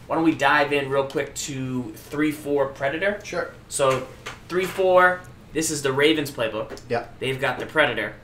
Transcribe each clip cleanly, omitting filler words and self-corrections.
why don't we dive in real quick to 3-4 Predator? Sure. So 3-4, this is the Ravens Playbook. Yeah. They've got the Predator,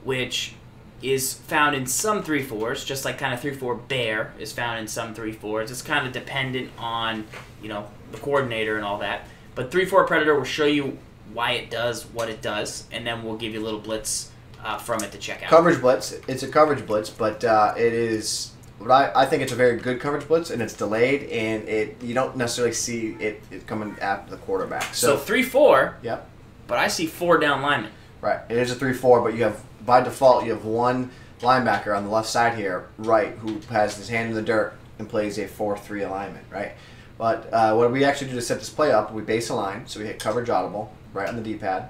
which is found in some 3-4s, just like kind of 3-4 Bear is found in some 3-4s. It's kind of dependent on, you know, the coordinator and all that. But 3-4 Predator will show you why it does what it does, and then we'll give you a little blitz from it to check out. Coverage blitz. It's a coverage blitz, but it is. I think it's a very good coverage blitz, and it's delayed, and you don't necessarily see it coming at the quarterback. So 3-4. Yep. But I see 4 down linemen. Right. It is a 3-4, but you have by default you have one linebacker on the left side here, right, who has his hand in the dirt and plays a 4-3 alignment, right. But what we actually do to set this play up, we base a line, so we hit coverage audible right on the D-pad.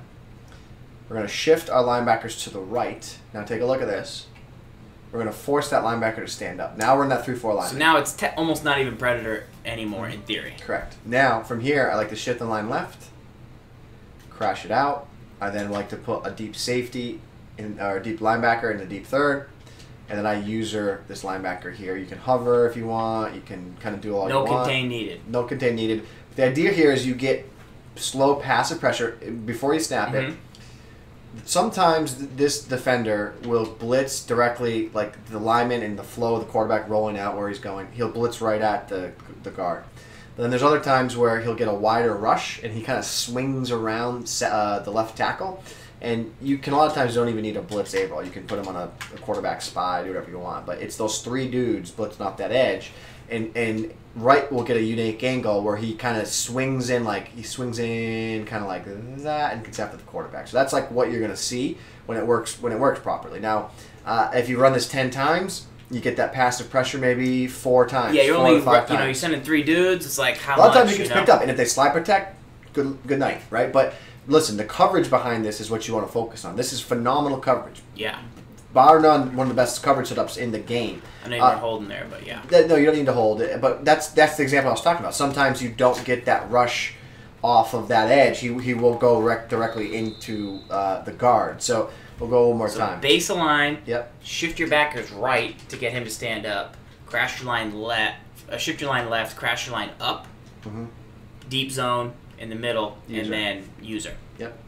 We're going to shift our linebackers to the right. Now take a look at this. We're going to force that linebacker to stand up. Now we're in that 3-4 line. So now it's almost not even Predator anymore in theory. Correct. Now from here, I like to shift the line left, crash it out. I then like to put a deep safety or a deep linebacker in the deep third. And then I user this linebacker here. You can hover if you want. You can kind of do all you want. No contain needed. No contain needed. The idea here is you get slow passive pressure before you snap it. Sometimes this defender will blitz directly, like the lineman and the flow of the quarterback rolling out where he's going. He'll blitz right at the guard. But then there's other times where he'll get a wider rush and he kind of swings around the left tackle. And you can a lot of times don't even need a blitz able. You can put him on a quarterback spy, do whatever you want. But it's those 3 dudes blitzing off that edge. And right will get a unique angle where he kind of swings in kind of like that and gets after the quarterback. So that's like what you're going to see when it works properly. Now, if you run this 10 times, you get that passive pressure maybe 4 times. Yeah, you're 4 only to 5 times. you're sending 3 dudes. It's like how a lot much, of times it gets picked up, and if they slide protect, good night, right? But listen, the coverage behind this is what you want to focus on. This is phenomenal coverage. Yeah. Bar none, one of the best coverage setups in the game. I know you're holding there, but yeah. No, you don't need to hold it. But that's the example I was talking about. Sometimes you don't get that rush off of that edge. He will go directly into the guard. So we'll go one more time. Base a line. Yep. Shift your backers right to get him to stand up. Crash your line left. Shift your line left. Crash your line up. Deep zone in the middle, and then user. Yep.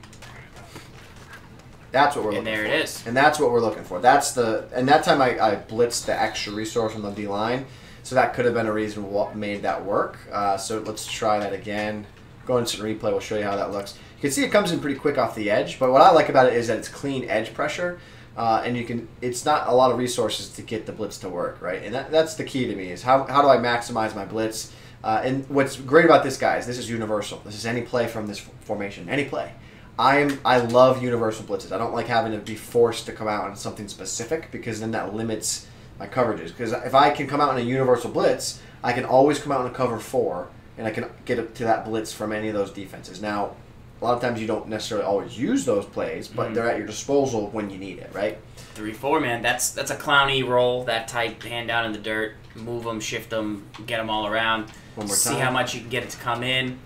That's what we're looking for. And there it is. And that's what we're looking for. And that time I blitzed the extra resource on the D-line, so that could have been a reason what made that work. So let's try that again. Go into replay. We'll show you how that looks. You can see it comes in pretty quick off the edge, but what I like about it is that it's clean edge pressure, and it's not a lot of resources to get the blitz to work, right? And that's the key to me is how do I maximize my blitz? And what's great about this, guys, this is universal. This is any play from this formation, any play. I love universal blitzes. I don't like having to be forced to come out on something specific because then that limits my coverages. Because if I can come out on a universal blitz, I can always come out in a cover 4, and I can get to that blitz from any of those defenses. Now, a lot of times you don't necessarily always use those plays, but they're at your disposal when you need it, right? 3-4, man. That's a clowny roll, that type, hand down in the dirt, move them, shift them, get them all around. One more time. See how much you can get it to come in.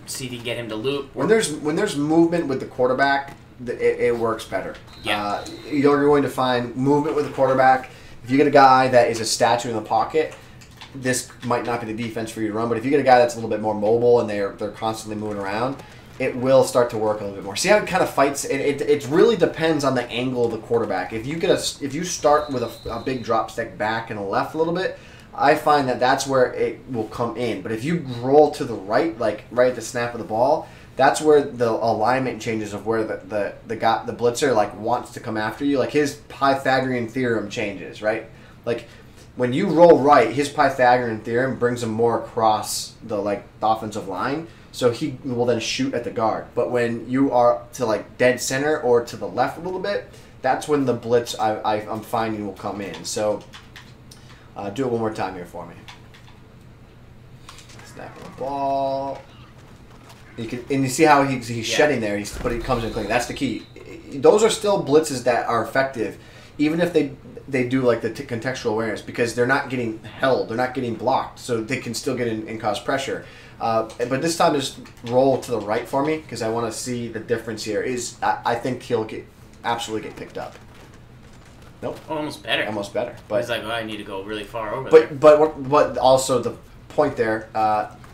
See if you can get him to loop. When there's movement with the quarterback, it works better. Yeah. You're going to find movement with the quarterback. If you get a guy that is a statue in the pocket, this might not be the defense for you to run. But if you get a guy that's a little bit more mobile and they're constantly moving around, it will start to work a little bit more. See how it kind of fights? It really depends on the angle of the quarterback. If you start with a big drop stick back and a left a little bit, I find that that's where it will come in. But if you roll to the right, like right at the snap of the ball, that's where the alignment changes of where the blitzer like wants to come after you. Like his Pythagorean theorem changes, right? Like when you roll right, his Pythagorean theorem brings him more across the offensive line. So he will then shoot at the guard. But when you are to like dead center or to the left a little bit, that's when the blitz I'm finding will come in. So do it one more time here for me. Snap the ball. You see how he's shedding there. But he comes in clean. That's the key. Those are still blitzes that are effective, even if they do like the contextual awareness, because they're not getting held, they're not getting blocked, so they can still get in and cause pressure. But this time, just roll to the right for me because I want to see the difference here. I think he'll absolutely get picked up. Nope. Almost better. Almost better. But he's like, oh, I need to go really far over there. But also point there.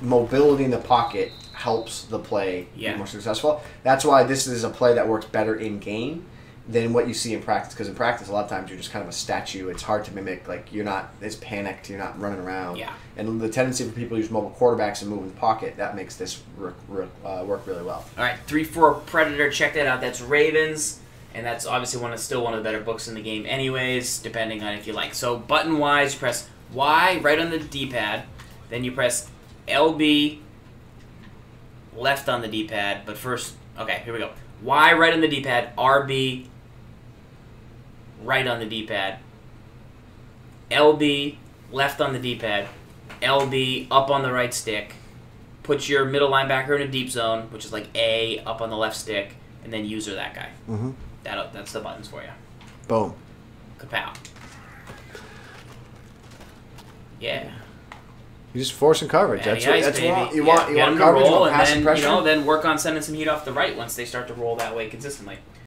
Mobility in the pocket helps the play be more successful. That's why this is a play that works better in game than what you see in practice. Because in practice, a lot of times you're just kind of a statue. It's hard to mimic. Like you're not as panicked. You're not running around. Yeah. And the tendency for people to use mobile quarterbacks and move in the pocket, that makes this work really well. All right, 3-4 Predator. Check that out. That's Ravens, and that's obviously still one of the better books in the game, anyways. Depending on if you like. So button wise, you press Y right on the D-pad, then you press LB left on the D-pad. But first, okay, here we go. Y right on the D-pad, RB right on the D-pad, LB left on the D-pad, LB up on the right stick. Put your middle linebacker in a deep zone, which is like A up on the left stick, and then user that guy. Mm-hmm. That's the buttons for you. Boom. Kapow. Yeah. You're just forcing coverage. That's what you want. You want coverage, roll, and then pressure. then work on sending some heat off the right once they start to roll that way consistently.